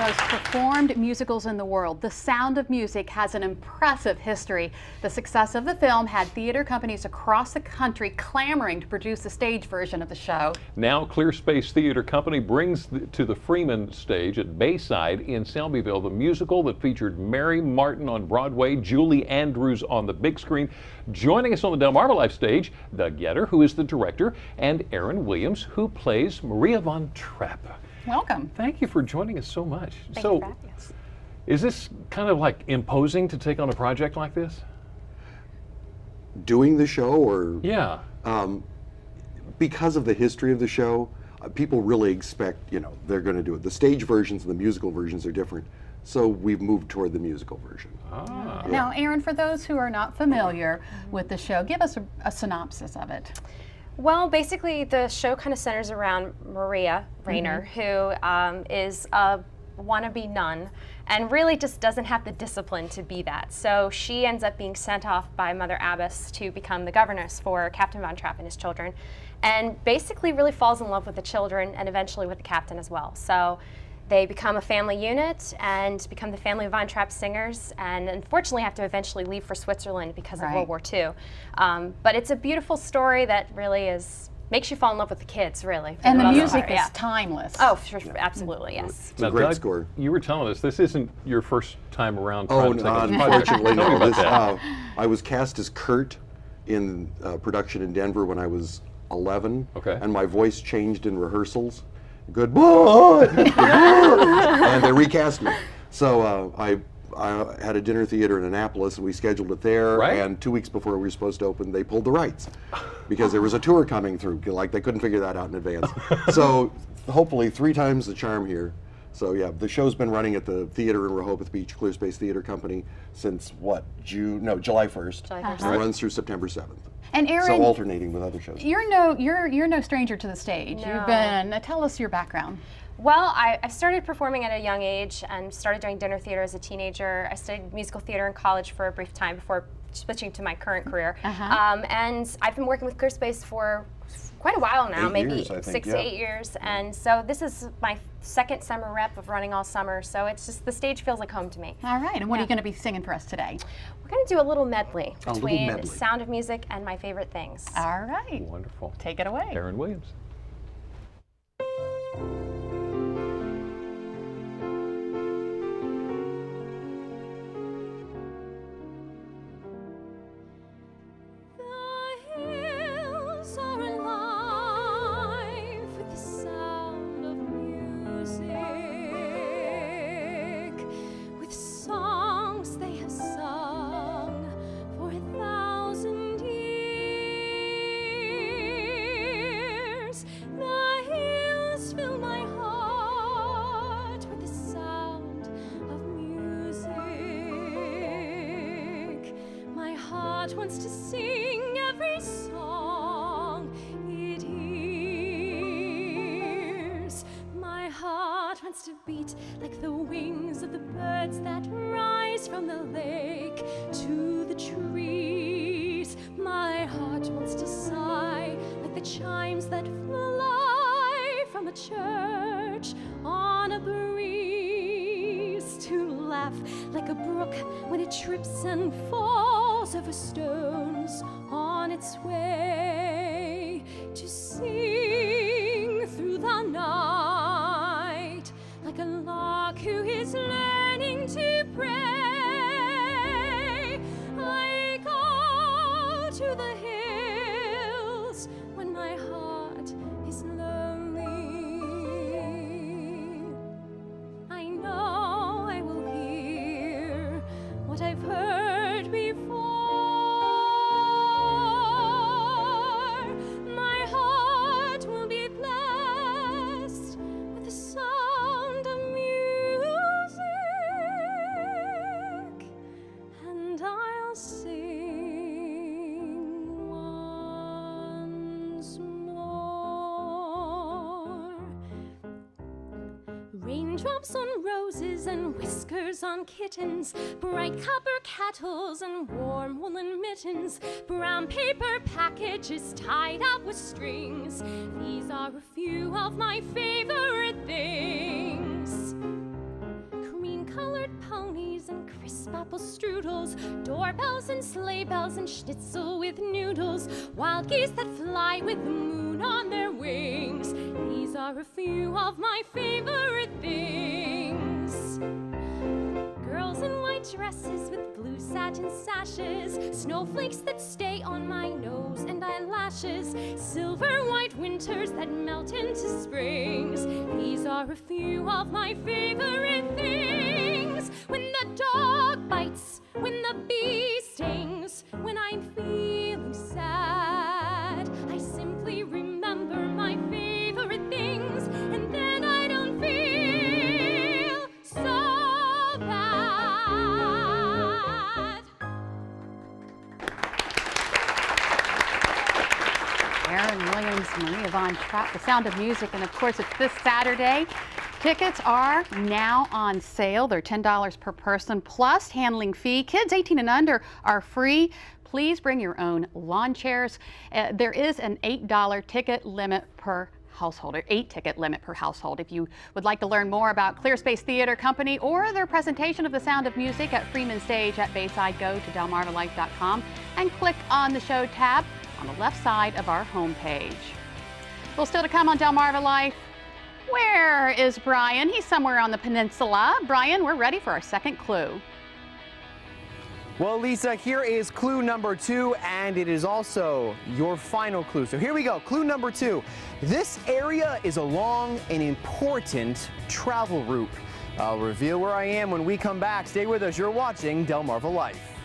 most performed musicals in the world, The Sound of Music has an impressive history. The success of the film had theater companies across the country clamoring to produce a stage version of the show. Now, Clear Space Theater Company brings to the Freeman stage at Bayside in Selbyville the musical that featured Mary Martin on Broadway, Julie Andrews on the big screen. Joining us on the Delmarva Live stage, Doug Yetter, who is the director, and Erin Williams, who plays Maria von Trapp. Welcome. Thank you for joining us so much. Thank you for having us. Is this kind of like imposing to take on a project like this? Doing the show, or Yeah. because of the history of the show, people really expect, they're going to do it. The stage versions and the musical versions are different, so we've moved toward the musical version. Ah. Now, Erin, for those who are not familiar with the show, give us a synopsis of it. Well, basically, the show kind of centers around Maria Rayner, who is a wannabe nun and really just doesn't have the discipline to be that. So she ends up being sent off by Mother Abbess to become the governess for Captain Von Trapp and his children, and basically really falls in love with the children and eventually with the captain as well. So they become a family unit and become the family of Von Trapp singers, and unfortunately have to eventually leave for Switzerland because of World War II. But it's a beautiful story that really makes you fall in love with the kids, really. And the music is timeless. Oh, sure, absolutely, yes. It's a great score. You were telling us this isn't your first time around Oh, trying to take on this project. unfortunately, Tell me no. about that. I was cast as Kurt in production in Denver when I was 11, Okay. and my voice changed in rehearsals. Good boy! And they recast me. So I had a dinner theater in Annapolis, and we scheduled it there. Right. And 2 weeks before we were supposed to open, they pulled the rights because there was a tour coming through. Like, they couldn't figure that out in advance. So hopefully 3 times the charm here. So yeah, the show's been running at the theater in Rehoboth Beach, Clear Space Theater Company, since what? July 1st. July 1st. And it runs through September 7th. And Erin, So alternating with other shows. you're no stranger to the stage. No. You've been. Tell us your background. Well, I started performing at a young age and started doing dinner theater as a teenager. I studied musical theater in college for a brief time before switching to my current career. And I've been working with Clear Space for quite a while now, 8 maybe years, I think, 6 yeah. to 8 years. And so this is my second summer rep of running all summer. So it's just, the stage feels like home to me. All right. And what are you going to be singing for us today? We're going to do a little medley A little between medley. Sound of Music and My Favorite Things. All right. Wonderful. Take it away. Erin Williams. The hills are alive with the sound of music, with songs they have sung for 1,000 years. The hills fill my heart with the sound of music. My heart wants to sing every song it hears. My heart wants to beat like the wings of the birds that rise from the lake to the trees. My heart wants to sigh like the chimes that fly from a church on a breeze. To laugh like a brook when it trips and falls over stones on its way. To sing through the night like a lark who is learning to pray. I go to the hills when my heart is lonely. I know I will hear what I've heard before. My heart will be blessed with the sound of music, and I'll sing once more. Raindrops on roses and whiskers on kittens, bright copper kettles and warm woolen mittens, brown paper packages tied up with strings. These are a few of my favorite things. pies and crisp apple strudels, doorbells and sleigh bells and schnitzel with noodles, wild geese that fly with the moon on their wings. These are a few of my favorite things. Girls in white dresses with blue satin sashes, snowflakes that stay on my nose and eyelashes, silver white winters that melt into springs. These are a few of my favorite things. When the dog bites, when the bee stings, when I'm feeling sad, I simply remember my favorite things, and then I don't feel so bad. Aaron Williams, Maria Von Trapp, The Sound of Music, and of course it's this Saturday. Tickets are now on sale. They're $10 per person plus handling fee. Kids 18 and under are free. Please bring your own lawn chairs. There is an $8 ticket limit per household, or 8 ticket limit per household. If you would like to learn more about ClearSpace Theater Company or their presentation of The Sound of Music at Freeman Stage at Bayside, go to delmarvalife.com and click on the show tab on the left side of our homepage. Well, still to come on Delmarva Life. Where is Brian? He's somewhere on the peninsula. Brian, we're ready for our second clue. Well, Lisa, here is clue number 2, and it is also your final clue. So here we go. Clue number 2. This area is along an important travel route. I'll reveal where I am when we come back. Stay with us. You're watching Delmarva Life.